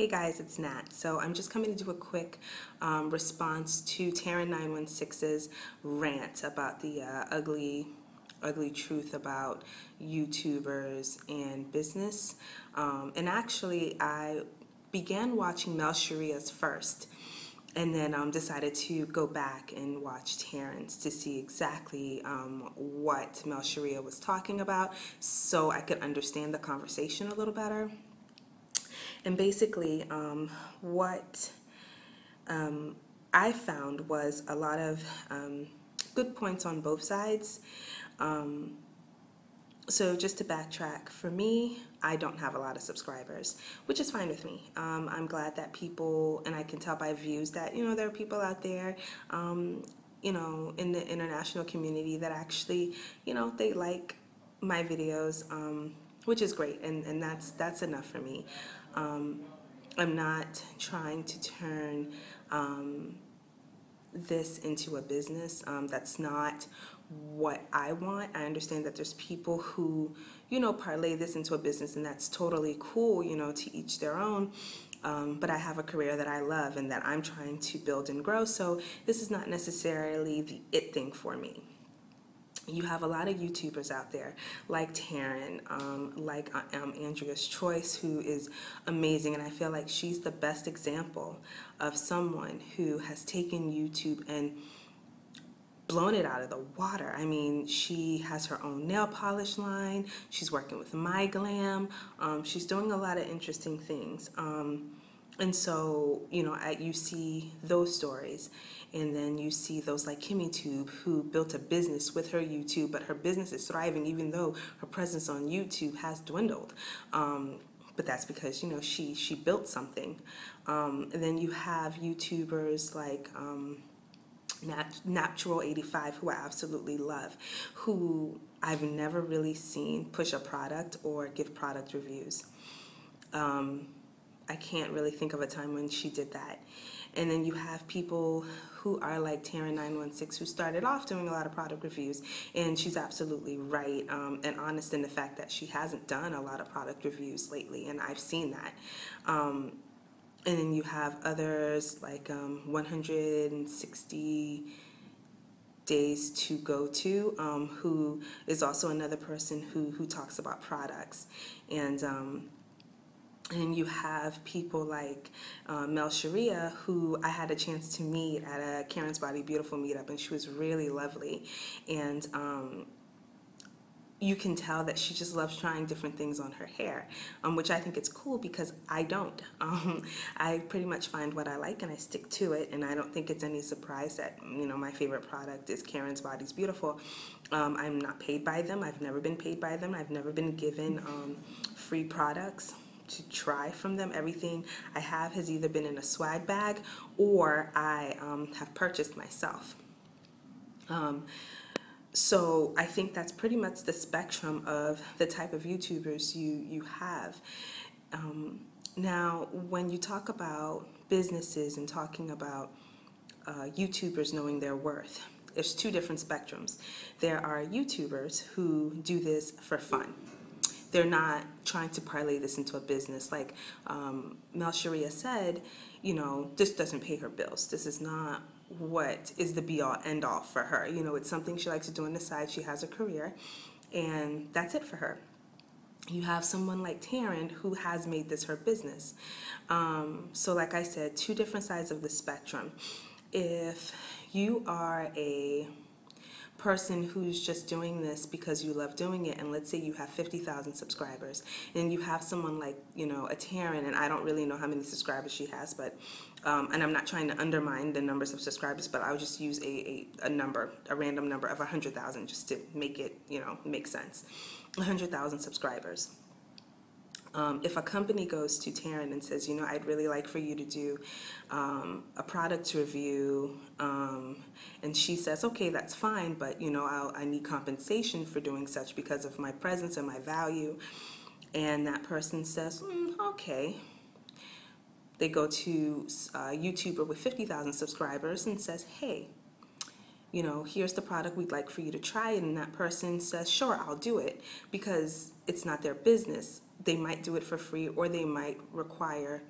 Hey guys, it's Nat. So I'm just coming to do a quick response to Taren916's rant about the ugly truth about YouTubers and business. And actually, I began watching Melsharya's first, and then decided to go back and watch Taren's to see exactly what Melsharya was talking about, so I could understand the conversation a little better. And basically, what I found was a lot of good points on both sides. So just to backtrack, for me, I don't have a lot of subscribers, which is fine with me. I'm glad that people, and I can tell by views that, there are people out there, in the international community that actually, they like my videos, which is great, and that's enough for me. I'm not trying to turn this into a business. That's not what I want. I understand that there's people who, parlay this into a business, and that's totally cool, to each their own. But I have a career that I love and that I'm trying to build and grow, so this is not necessarily the it thing for me. You have a lot of YouTubers out there like Taren, like Andrea's Choice, who is amazing, and I feel like she's the best example of someone who has taken YouTube and blown it out of the water. I mean, she has her own nail polish line, she's working with My Glam, she's doing a lot of interesting things. And so, you see those stories, and then you see those like KimmyTube, who built a business with her YouTube, but her business is thriving even though her presence on YouTube has dwindled. But that's because, she built something. And then you have YouTubers like Natural85, who I absolutely love, who I've never really seen push a product or give product reviews. I can't really think of a time when she did that. And then you have people who are like Taren916, who started off doing a lot of product reviews, and she's absolutely right and honest in the fact that she hasn't done a lot of product reviews lately, and I've seen that. And then you have others like 160 Days to Go To, who is also another person who talks about products. And you have people like Melsharya, who I had a chance to meet at a Karen's Body Beautiful meetup, and she was really lovely. And you can tell that she just loves trying different things on her hair, which I think it's cool because I don't. I pretty much find what I like and I stick to it, and I don't think it's any surprise that, my favorite product is Karen's Body's Beautiful. I'm not paid by them. I've never been paid by them. I've never been given free products to try from them. Everything I have has either been in a swag bag or I have purchased myself. So I think that's pretty much the spectrum of the type of YouTubers you have. Now, when you talk about businesses and talking about YouTubers knowing their worth, there's two different spectrums. There are YouTubers who do this for fun. They're not trying to parlay this into a business. Like Melsharya said, this doesn't pay her bills. This is not what is the be-all, end-all for her. It's something she likes to do on the side. She has a career, and that's it for her. You have someone like Taren, who has made this her business. So like I said, two different sides of the spectrum. If you are a person who's just doing this because you love doing it, and let's say you have 50,000 subscribers, and you have someone like, a Taren, and I don't really know how many subscribers she has, but and I'm not trying to undermine the numbers of subscribers, but I'll just use a random number of 100,000 just to make it, make sense. 100,000 subscribers. If a company goes to Taren and says, I'd really like for you to do a product review, and she says, okay, that's fine, but I need compensation for doing such because of my presence and my value, and that person says, okay. They go to a YouTuber with 50,000 subscribers and says, hey, here's the product we'd like for you to try, and that person says, sure, I'll do it, because it's not their business. They might do it for free, or they might require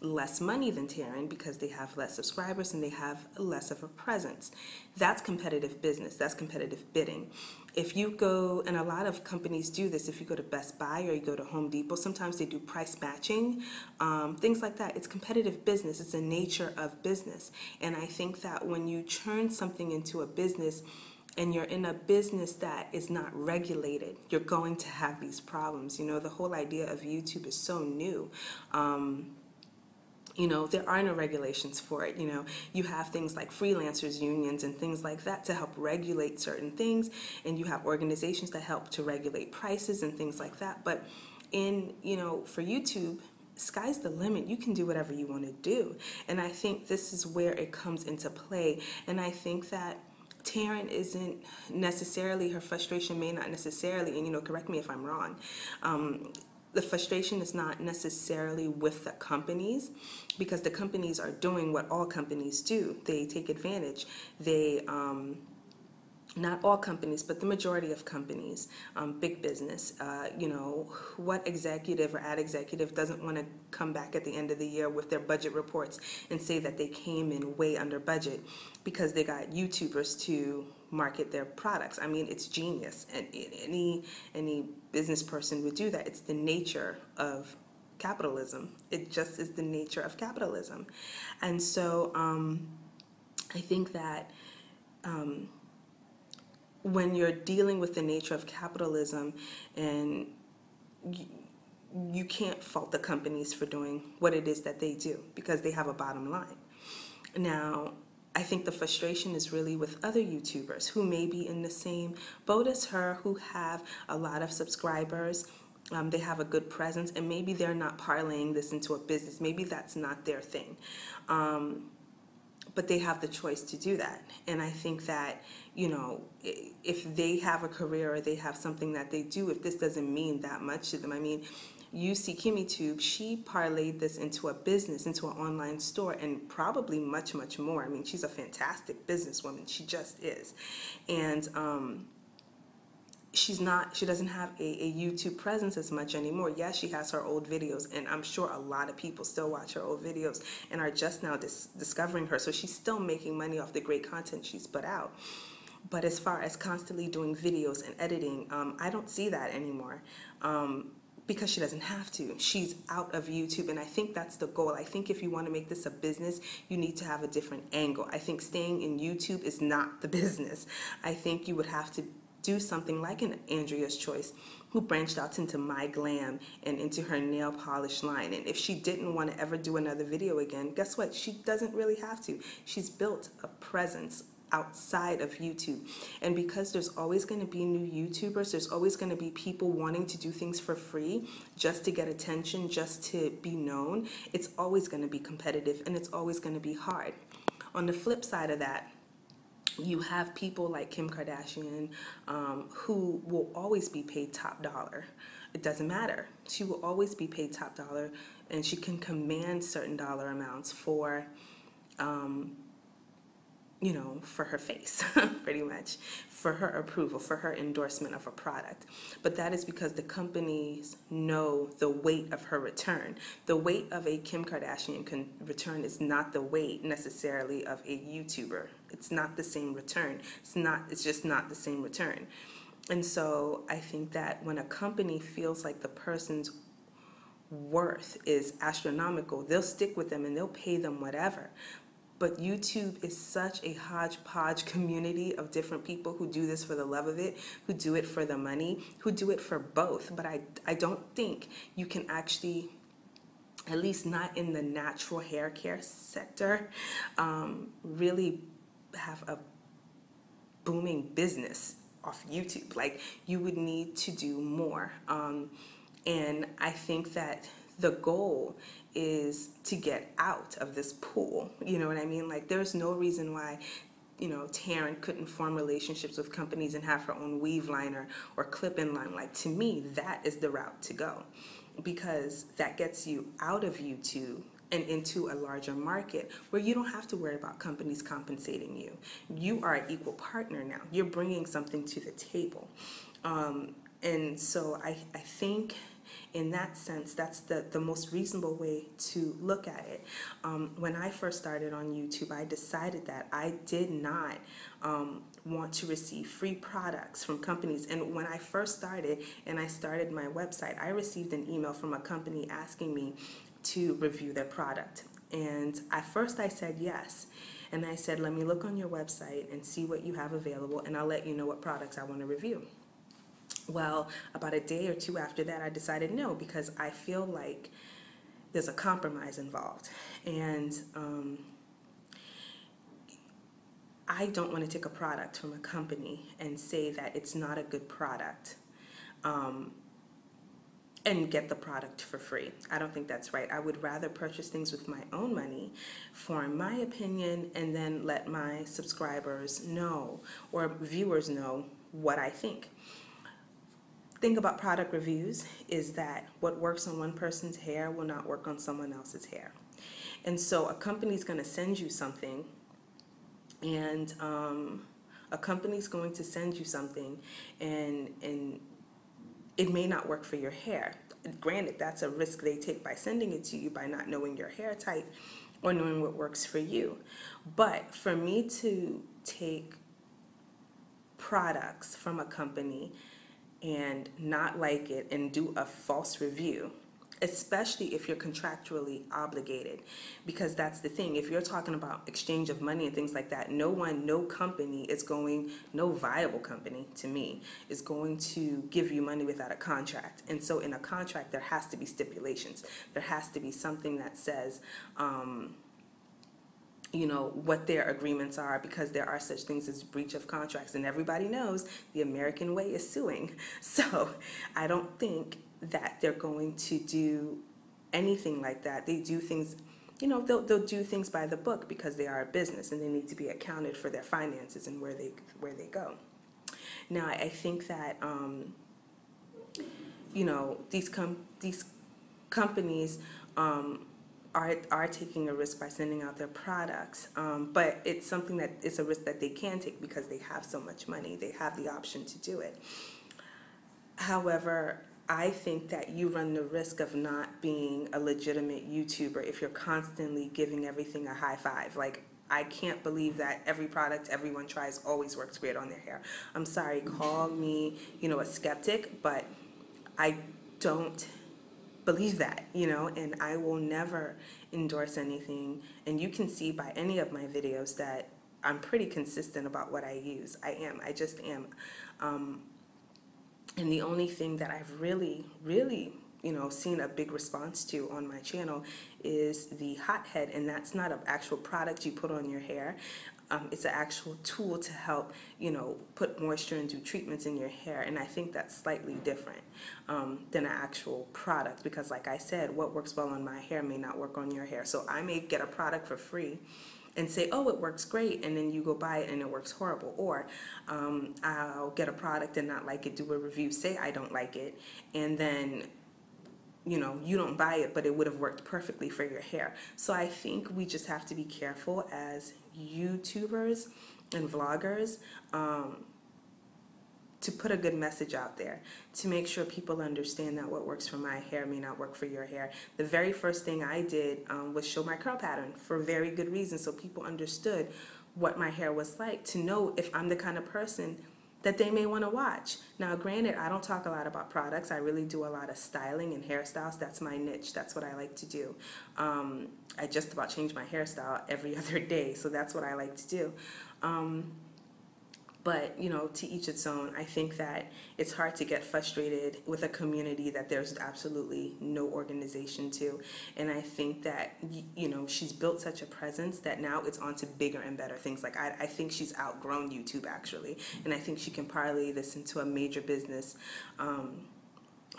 less money than Taren because they have less subscribers and they have less of a presence. That's competitive business. That's competitive bidding. If you go, and a lot of companies do this, if you go to Best Buy or you go to Home Depot, sometimes they do price matching, things like that. It's competitive business. It's the nature of business. And I think that when you turn something into a business, and you're in a business that is not regulated, you're going to have these problems. You know, the whole idea of YouTube is so new. You know, there are no regulations for it. You know, you have things like freelancers unions and things like that to help regulate certain things, and you have organizations that help to regulate prices and things like that. But in, you know, for YouTube, sky's the limit. You can do whatever you want to do. And I think this is where it comes into play. And I think that Taren isn't necessarily, her frustration may not necessarily, and you know, correct me if I'm wrong, the frustration is not necessarily with the companies, because the companies are doing what all companies do. They take advantage. They, not all companies, but the majority of companies, big business, you know, what executive or ad executive doesn't want to come back at the end of the year with their budget reports and say that they came in way under budget because they got YouTubers to market their products? I mean, it's genius, and any business person would do that. It's the nature of capitalism. It just is the nature of capitalism. And so I think that when you're dealing with the nature of capitalism, and you can't fault the companies for doing what it is that they do, because they have a bottom line. Now, I think the frustration is really with other YouTubers who may be in the same boat as her, who have a lot of subscribers, they have a good presence, and maybe they're not parlaying this into a business. Maybe that's not their thing. But they have the choice to do that. And I think that, you know, if they have a career or they have something that they do, if this doesn't mean that much to them, I mean, you see KimmyTube, she parlayed this into a business, into an online store, and probably much, much more. I mean, she's a fantastic businesswoman. She just is. And she doesn't have a YouTube presence as much anymore. Yes, she has her old videos, and I'm sure a lot of people still watch her old videos and are just now discovering her. So she's still making money off the great content she's put out. But as far as constantly doing videos and editing, I don't see that anymore. Because she doesn't have to. She's out of YouTube, and I think that's the goal. I think if you want to make this a business, you need to have a different angle. I think staying in YouTube is not the business. I think you would have to do something like an Andrea's Choice, who branched out into My Glam and into her nail polish line. And if she didn't want to ever do another video again, guess what? She doesn't really have to. She's built a presence outside of YouTube. And because there's always going to be new YouTubers, there's always going to be people wanting to do things for free just to get attention, just to be known, it's always going to be competitive, and it's always going to be hard. On the flip side of that, you have people like Kim Kardashian, who will always be paid top dollar. It doesn't matter. She will always be paid top dollar, and she can command certain dollar amounts for you know, for her face, pretty much, for her approval, for her endorsement of a product. But that is because the companies know the weight of her return. The weight of a Kim Kardashian return is not the weight necessarily of a YouTuber. It's not the same return. It's just not the same return. And so I think that when a company feels like the person's worth is astronomical, they'll stick with them and they'll pay them whatever. But YouTube is such a hodgepodge community of different people who do this for the love of it, who do it for the money, who do it for both. But I don't think you can actually, at least not in the natural hair care sector, really have a booming business off YouTube. Like, you would need to do more. And I think that the goal is to get out of this pool. You know what I mean? Like, there's no reason why, you know, Taren couldn't form relationships with companies and have her own weave liner or clip-in line. Like, to me, that is the route to go, because that gets you out of YouTube and into a larger market where you don't have to worry about companies compensating you. You are an equal partner now. You're bringing something to the table. And so I think In that sense, that's the most reasonable way to look at it. When I first started on YouTube, I decided that I did not want to receive free products from companies. And when I first started and I started my website, I received an email from a company asking me to review their product. And at first I said yes. And I said, let me look on your website and see what you have available, and I'll let you know what products I want to review. Well, about a day or two after that, I decided no, because I feel like there's a compromise involved. And I don't want to take a product from a company and say that it's not a good product. And get the product for free. I don't think that's right. I would rather purchase things with my own money, form my opinion, and then let my subscribers know or viewers know what I think. Thing about product reviews is that what works on one person's hair will not work on someone else's hair. And so a company's going to send you something, and a company's going to send you something, and it may not work for your hair. Granted, that's a risk they take by sending it to you, by not knowing your hair type or knowing what works for you. But for me to take products from a company and not like it and do a false review, especially if you're contractually obligated, because that's the thing. If you're talking about exchange of money and things like that, no company is going, no viable company to me is going to give you money without a contract. And so in a contract, there has to be stipulations. There has to be something that says, what their agreements are, because there are such things as breach of contracts, and everybody knows the American way is suing. So I don't think that they're going to do anything like that. They do things, they'll do things by the book because they are a business and they need to be accounted for their finances and where they go. Now, I think that these companies are taking a risk by sending out their products, but it's something that it's a risk that they can take because they have so much money. They have the option to do it. However, I think that you run the risk of not being a legitimate YouTuber if you're constantly giving everything a high five. Like, I can't believe that every product everyone tries always works great on their hair. I'm sorry, call me, a skeptic, but I don't believe that, and I will never endorse anything. And you can see by any of my videos that I'm pretty consistent about what I use. I just am. And the only thing that I've really, seen a big response to on my channel is the hothead, and that's not an actual product you put on your hair. It's an actual tool to help, put moisture and do treatments in your hair, and I think that's slightly different than an actual product, because like I said, what works well on my hair may not work on your hair. So I may get a product for free and say, oh, it works great, and then you go buy it and it works horrible. Or I'll get a product and not like it, do a review, say I don't like it, and then you don't buy it, but it would have worked perfectly for your hair. So I think we just have to be careful as YouTubers and vloggers to put a good message out there, to make sure people understand that what works for my hair may not work for your hair. The very first thing I did was show my curl pattern for very good reason, so people understood what my hair was like, to know if I'm the kind of person that they may want to watch. Now, granted, I don't talk a lot about products. I really do a lot of styling and hairstyles. That's my niche. That's what I like to do. I just about change my hairstyle every other day, so that's what I like to do. But, to each its own. I think that it's hard to get frustrated with a community that there's absolutely no organization to. And I think that, she's built such a presence that now it's on to bigger and better things. Like, I think she's outgrown YouTube, actually. And I think she can parlay this into a major business.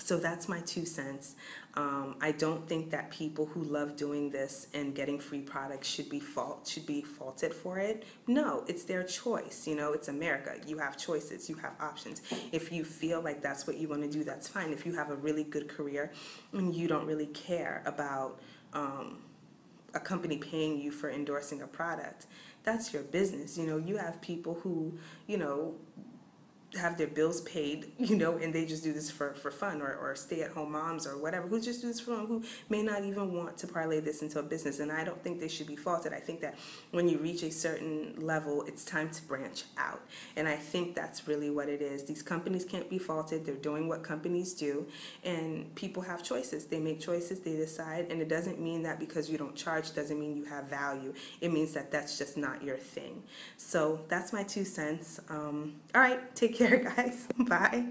So that's my 2 cents. I don't think that people who love doing this and getting free products should be faulted for it. No, it's their choice. It's America. You have choices. You have options. If you feel like that's what you want to do, that's fine. If you have a really good career and you don't really care about a company paying you for endorsing a product, that's your business. You have people who, have their bills paid, you know, and they just do this for fun, or stay-at-home moms or whatever, who just do this for fun, who may not even want to parlay this into a business. And I don't think they should be faulted. I think that when you reach a certain level, it's time to branch out. And I think that's really what it is. These companies can't be faulted. They're doing what companies do, and people have choices. They make choices, they decide, and it doesn't mean that because you don't charge doesn't mean you have value. It means that that's just not your thing. So that's my 2 cents. All right, take care, guys. Bye.